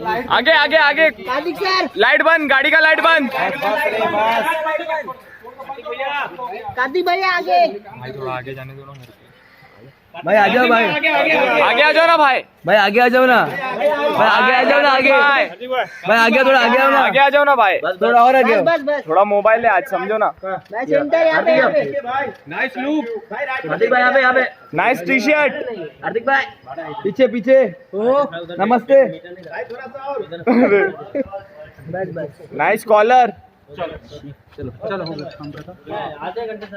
आगे आगे आगे, कार्तिक सर, लाइट बंद, गाड़ी का लाइट बंद। कार्तिक भैया आगे। भाई थोड़ा आगे जाने दो ना मेरे को। भाई आ जाओ भाई, आगे आ जाओ ना भाई, भाई आगे आ जाओ ना, भाई आगे आ जाओ ना, आगे भाई आगे, थोड़ा आगे आओ ना, आगे आ जाओ ना भाई, थोड़ा और आगे। बस बस, थोड़ा मोबाइल है आज, समझो ना। मैं सेंटर यहाँ पे। नाइस लुक, हार्दिक भाई यहाँ पे, नाइस टी शर्ट। हार्दिक भाई पीछे पीछे, नमस्ते। बस बस, नाइस कॉलर। चलो चलो हो गया। आधे घंटे से